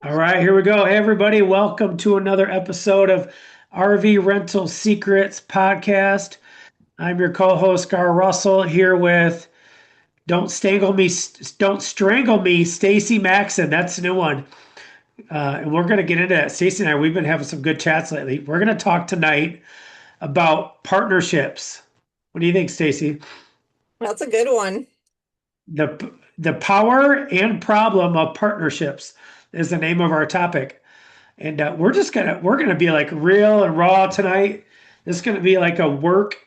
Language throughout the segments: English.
All right, here we go. Hey, everybody, welcome to another episode of RV Rental Secrets Podcast. I'm your co-host Garr Russell here with Don't Strangle Me, Stacy Maxon. That's the new one. And we're going to get into that. Stacy and I, we've been having some good chats lately. We're going to talk tonight about partnerships. What do you think, Stacy? That's a good one. The power and problem of partnerships is the name of our topic. And we're gonna be like real and raw tonight. This is gonna be like a work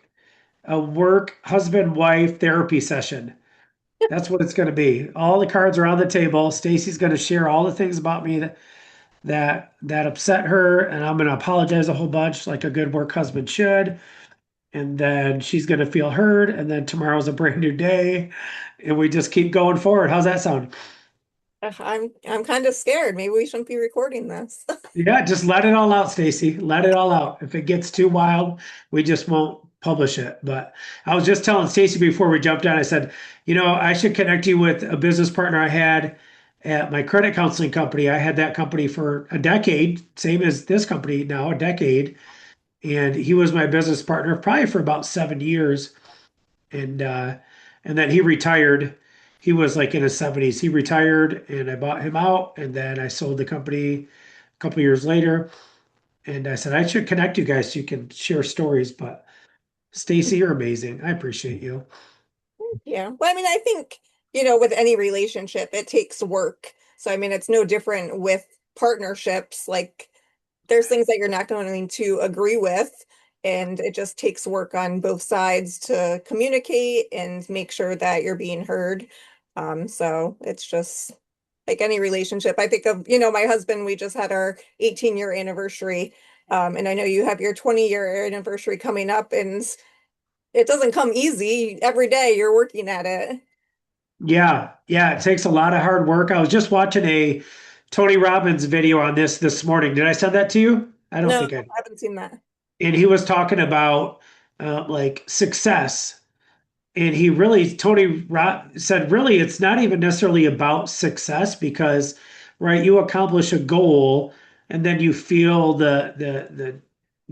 husband wife therapy session. That's what it's gonna be. All the cards are on the table. Stacy's gonna share all the things about me that upset her, and I'm gonna apologize a whole bunch, like a good work husband should. And then she's gonna feel heard, and then tomorrow's a brand new day, and we just keep going forward. How's that sound? I'm kind of scared. Maybe we shouldn't be recording this. Yeah, just let it all out, Stacy. Let it all out. If it gets too wild, we just won't publish it. But I was just telling Stacy before we jumped on, I said, I should connect you with a business partner I had at my credit counseling company. I had that company for a decade, same as this company now, a decade. And he was my business partner probably for about 7 years. And then he retired. He was like in his 70s. He retired and I bought him out. And then I sold the company a couple years later. And I said, I should connect you guys so you can share stories. But Stacy, you're amazing. I appreciate you. Yeah. Well, I mean, I think, with any relationship, it takes work. So, I mean, it's no different with partnerships. Like, there's things that you're not going to agree with, and it just takes work on both sides to communicate and make sure that you're being heard. So it's just like any relationship. I think of, my husband, we just had our 18-year anniversary. And I know you have your 20-year anniversary coming up, and it doesn't come easy. Every day you're working at it. Yeah. Yeah. It takes a lot of hard work. I was just watching a Tony Robbins video on this morning. Did I send that to you? I don't No, think I. I haven't seen that. And he was talking about like success. And said, really, it's not even necessarily about success because, right, you accomplish a goal and then you feel the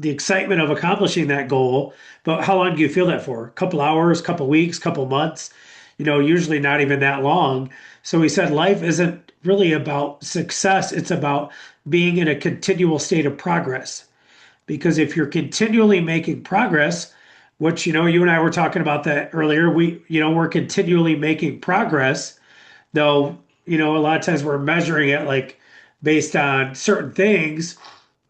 excitement of accomplishing that goal. But how long do you feel that for? A couple hours, couple weeks, couple months, usually not even that long. So he said, life isn't really about success. It's about being in a continual state of progress. Because if you're continually making progress, which you and I were talking about that earlier, we're continually making progress, though, a lot of times we're measuring it like based on certain things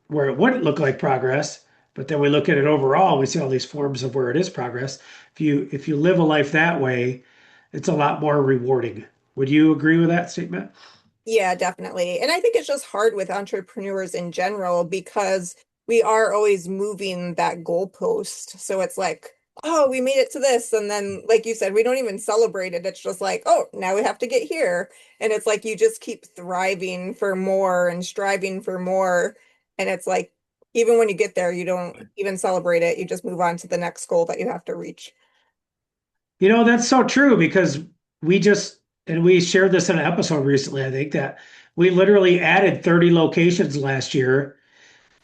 where it wouldn't look like progress, but then we look at it overall, we see all these forms of where it is progress. If you live a life that way, it's a lot more rewarding. Would you agree with that statement? Yeah, definitely. And I think it's just hard with entrepreneurs in general because we are always moving that goalpost. So it's like, oh, we made it to this. And then, like you said, we don't even celebrate it. It's just like, oh, now we have to get here. And it's like you just keep thriving for more and striving for more. And it's like, even when you get there, you don't even celebrate it. You just move on to the next goal that you have to reach. That's so true because we shared this in an episode recently, I think, that we literally added 30 locations last year.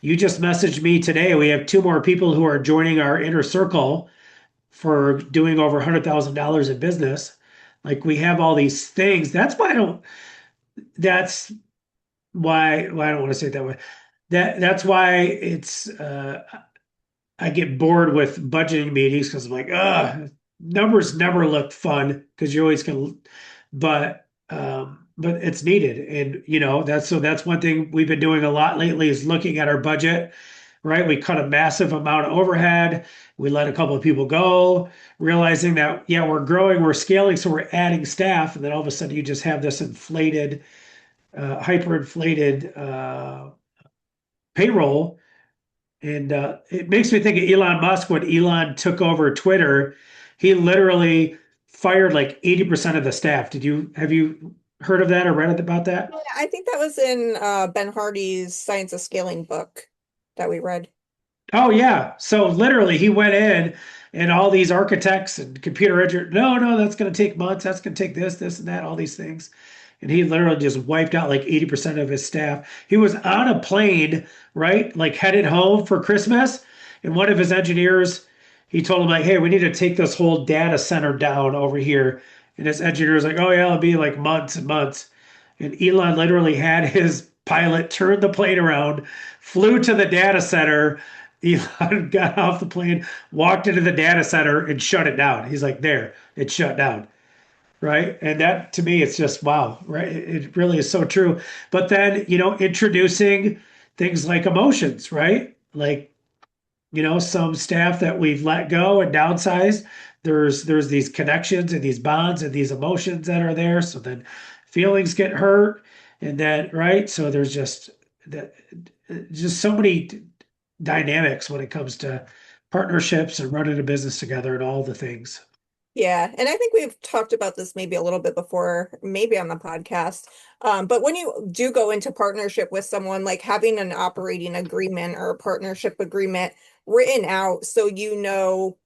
You just messaged me today. We have two more people who are joining our inner circle for doing over $100,000 in business. Like we have all these things. That's why I don't want to say it that way. That's why I get bored with budgeting meetings because I'm like, numbers never look fun because you always can, but it's needed. And that's one thing we've been doing a lot lately is looking at our budget, right? We cut a massive amount of overhead. We let a couple of people go, realizing that, yeah, we're growing, we're scaling, so we're adding staff. And then all of a sudden you just have this hyperinflated payroll. And it makes me think of Elon Musk when Elon took over Twitter. He literally fired like 80% of the staff. Have you heard of that or read about that? Yeah, I think that was in Ben Hardy's Science of Scaling book that we read. Oh yeah. So literally he went in and all these architects and computer engineers, no, that's going to take months. That's going to take this and that, all these things. And he literally just wiped out like 80% of his staff. He was on a plane, right? Like headed home for Christmas. And one of his engineers, he told him like, hey, we need to take this whole data center down over here. And his engineer was like, oh yeah, it'll be like months and months. And Elon literally had his pilot turn the plane around, flew to the data center. Elon got off the plane, walked into the data center, and shut it down. He's like, there, it's shut down. Right. And that to me, it's just wow. Right. It really is so true. But then, introducing things like emotions, right? Like, some staff that we've let go and downsized, there's these connections and these bonds and these emotions that are there. So then feelings get hurt, and then right. So there's that just so many dynamics when it comes to partnerships and running a business together and all the things. Yeah, and I think we've talked about this maybe a little bit before, maybe on the podcast. But when you do go into partnership with someone, like having an operating agreement or a partnership agreement written out so you know,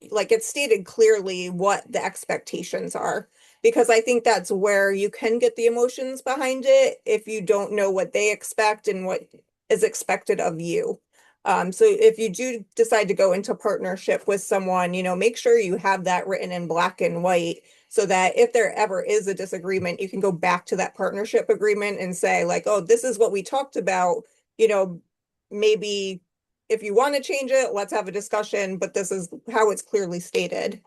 like it's stated clearly what the expectations are. Because I think that's where you can get the emotions behind it if you don't know what they expect and what is expected of you. So if you do decide to go into partnership with someone, make sure you have that written in black and white so that if there ever is a disagreement, you can go back to that partnership agreement and say, like, oh, this is what we talked about, you know, maybe if you want to change it, let's have a discussion, but this is how it's clearly stated.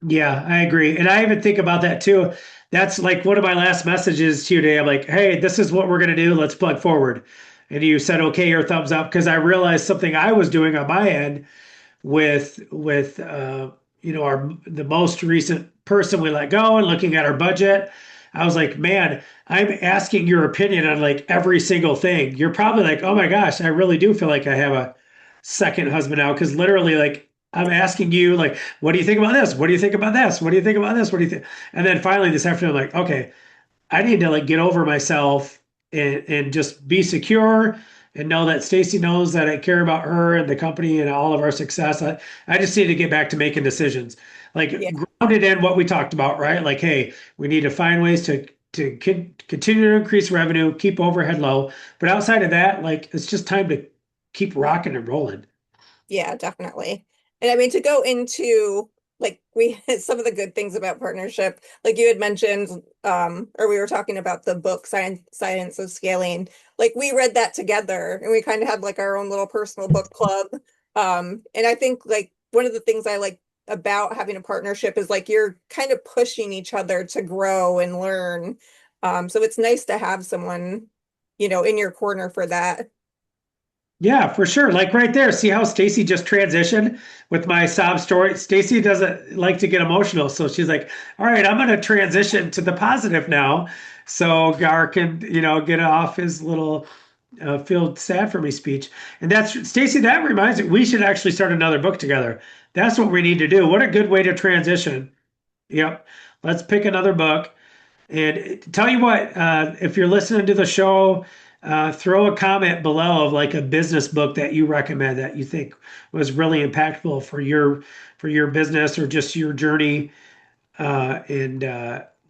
Yeah, I agree. And I even think about that too. That's like one of my last messages to you today. I'm like, hey, this is what we're going to do. Let's plug forward. And you said, okay, or thumbs up, because I realized something I was doing on my end with our the most recent person we let go and looking at our budget. I was like, man, I'm asking your opinion on like every single thing. You're probably like, oh my gosh, I really do feel like I have a second husband now because literally like I'm asking you like, what do you think about this? What do you think about this? What do you think about this? What do you think? And then finally this afternoon, I'm like, okay, I need to like get over myself and just be secure and know that Stacy knows that I care about her and the company and all of our success. I just need to get back to making decisions, like Yeah. grounded in what we talked about, right? Like, hey, we need to find ways to continue to increase revenue, keep overhead low. But outside of that, like it's just time to keep rocking and rolling. Yeah, definitely. And I mean, to go into like we some of the good things about partnership, like you had mentioned, or we were talking about the book Science of Scaling. Like we read that together and we kind of had like our own little personal book club. And I think like one of the things I like about having a partnership is like you're kind of pushing each other to grow and learn. So it's nice to have someone, in your corner for that. Yeah, for sure. Like right there, see how Stacy just transitioned with my sob story? Stacy doesn't like to get emotional, so she's like, "All right, I'm going to transition to the positive now." So Gar can, get off his little feel sad for me speech. And that's Stacy, that reminds me, we should actually start another book together. That's what we need to do. What a good way to transition. Yep. Let's pick another book. And tell you what, if you're listening to the show, throw a comment below of like a business book that you recommend that you think was really impactful for your business or just your journey. And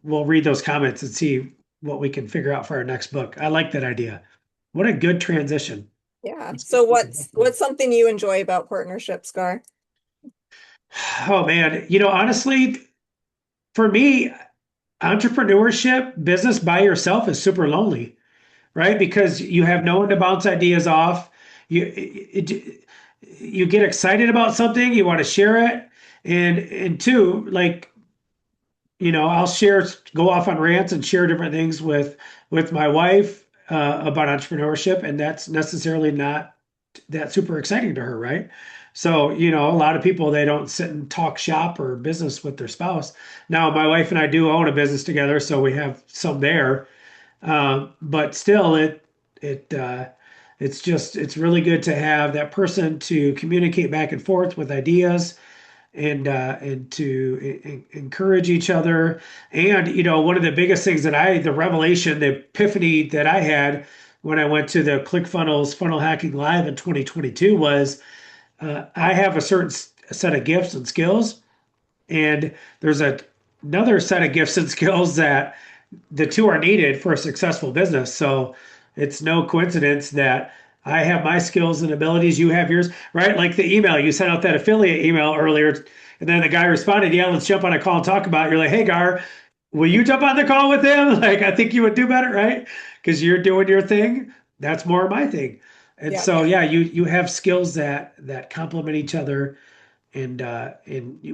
we'll read those comments and see what we can figure out for our next book. I like that idea. What a good transition. Yeah. Let's So get these what's something you enjoy about partnerships, Gar? Oh man, honestly, for me, entrepreneurship, business by yourself is super lonely, right? Because you have no one to bounce ideas off. You get excited about something, you want to share it, and two, like I'll go off on rants and share different things with my wife about entrepreneurship, and that's necessarily not that super exciting to her, right? So, a lot of people they don't sit and talk shop or business with their spouse. Now, my wife and I do own a business together, so we have some there. But still, it it's really good to have that person to communicate back and forth with ideas and to encourage each other. And one of the biggest things the revelation, the epiphany that I had when I went to the ClickFunnels Funnel Hacking Live in 2022 was I have a certain set of gifts and skills, and there's another set of gifts and skills that the two are needed for a successful business. So it's no coincidence that I have my skills and abilities, you have yours, right? Like the email, you sent out that affiliate email earlier, and then the guy responded, yeah, let's jump on a call and talk about it. You're like, hey, Gar, will you jump on the call with him? Like, I think you would do better, right? Because you're doing your thing. That's more my thing. And Yeah. so, yeah, you have skills that complement each other, and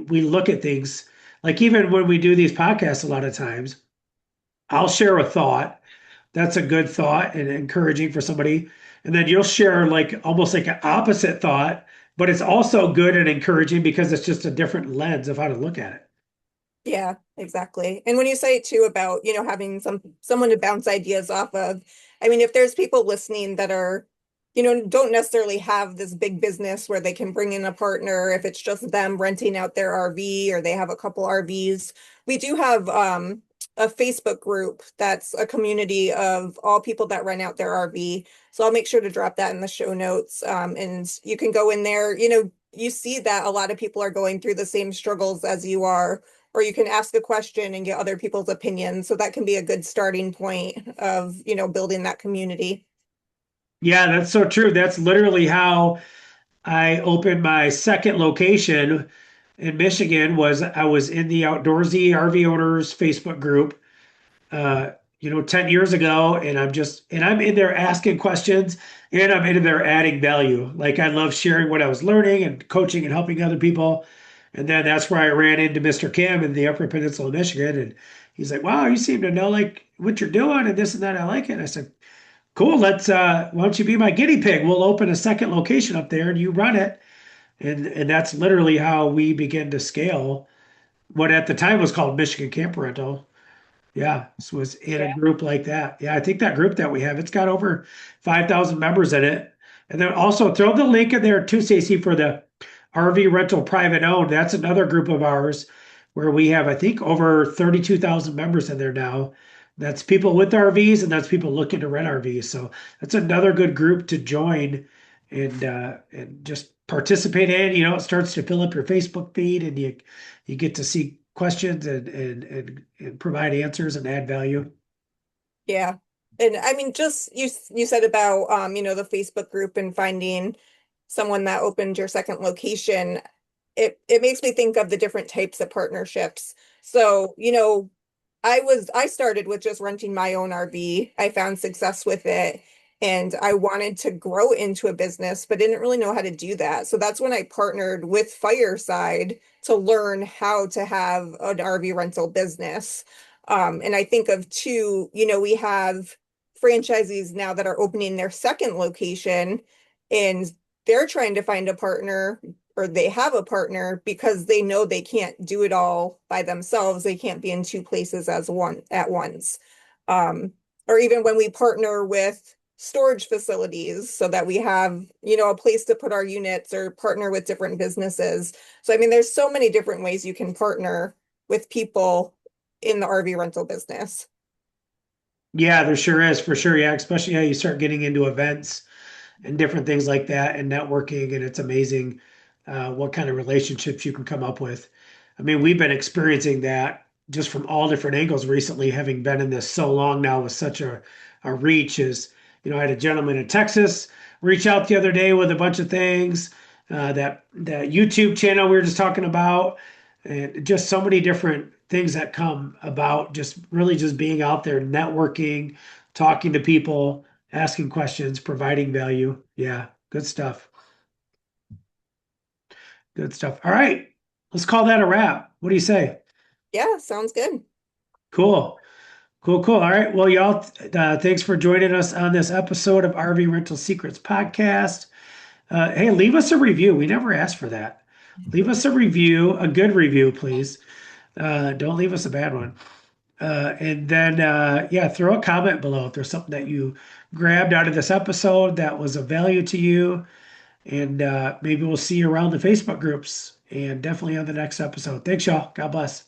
we look at things like even when we do these podcasts, a lot of times I'll share a thought that's a good thought and encouraging for somebody. And then you'll share like almost like an opposite thought, but it's also good and encouraging because it's just a different lens of how to look at it. Yeah, exactly. And when you say too about, having someone to bounce ideas off of, I mean, if there's people listening that are, don't necessarily have this big business where they can bring in a partner, if it's just them renting out their RV or they have a couple RVs, we do have a Facebook group that's a community of all people that rent out their RV. So I'll make sure to drop that in the show notes. And you can go in there, you see that a lot of people are going through the same struggles as you are, or you can ask a question and get other people's opinions. So that can be a good starting point of, building that community. Yeah, that's so true. That's literally how I opened my second location in Michigan was I was in the Outdoorsy RV owners Facebook group 10 years ago, and I'm in there asking questions and I'm in there adding value. Like I love sharing what I was learning and coaching and helping other people. And then that's where I ran into Mr. Kim in the Upper Peninsula of Michigan. And he's like, wow, you seem to know like what you're doing and this and that. I like it. And I said, cool, why don't you be my guinea pig? We'll open a second location up there and you run it. And that's literally how we began to scale what at the time was called Michigan Camper Rental. Yeah, this was in a Yeah. group like that. Yeah, I think that group that we have, it's got over 5,000 members in it. And then also throw the link in there too, Stacy, for the RV rental private owned. That's another group of ours where we have, I think, over 32,000 members in there now. That's people with RVs and that's people looking to rent RVs. So that's another good group to join and just participate in. It starts to fill up your Facebook feed and you get to see questions and provide answers and add value. Yeah. And I mean, just you said about the Facebook group and finding someone that opened your second location. It makes me think of the different types of partnerships. So, I started with just renting my own RV. I found success with it and I wanted to grow into a business, but didn't really know how to do that. So that's when I partnered with Fireside to learn how to have an RV rental business. And I think of two, we have franchisees now that are opening their second location and they're trying to find a partner or they have a partner because they know they can't do it all by themselves. They can't be in two places as one at once. Or even when we partner with storage facilities so that we have, a place to put our units or partner with different businesses. So, I mean, there's so many different ways you can partner with people in the RV rental business. Yeah, there sure is for sure. Yeah, especially how you start getting into events and different things like that and networking. And it's amazing what kind of relationships you can come up with. I mean, we've been experiencing that just from all different angles recently, having been in this so long now with such a reach. I had a gentleman in Texas reach out the other day with a bunch of things, that YouTube channel we were just talking about, and just so many different things that come about just really just being out there, networking, talking to people, asking questions, providing value. Yeah, good stuff. Good stuff. All right, let's call that a wrap. What do you say? Yeah, sounds good. Cool. Cool, cool. All right. Well, y'all, thanks for joining us on this episode of RV Rental Secrets Podcast. Hey, leave us a review. We never asked for that. Leave us a review, a good review, please. Don't leave us a bad one. And then, yeah, throw a comment below if there's something that you grabbed out of this episode that was of value to you. And maybe we'll see you around the Facebook groups and definitely on the next episode. Thanks, y'all. God bless.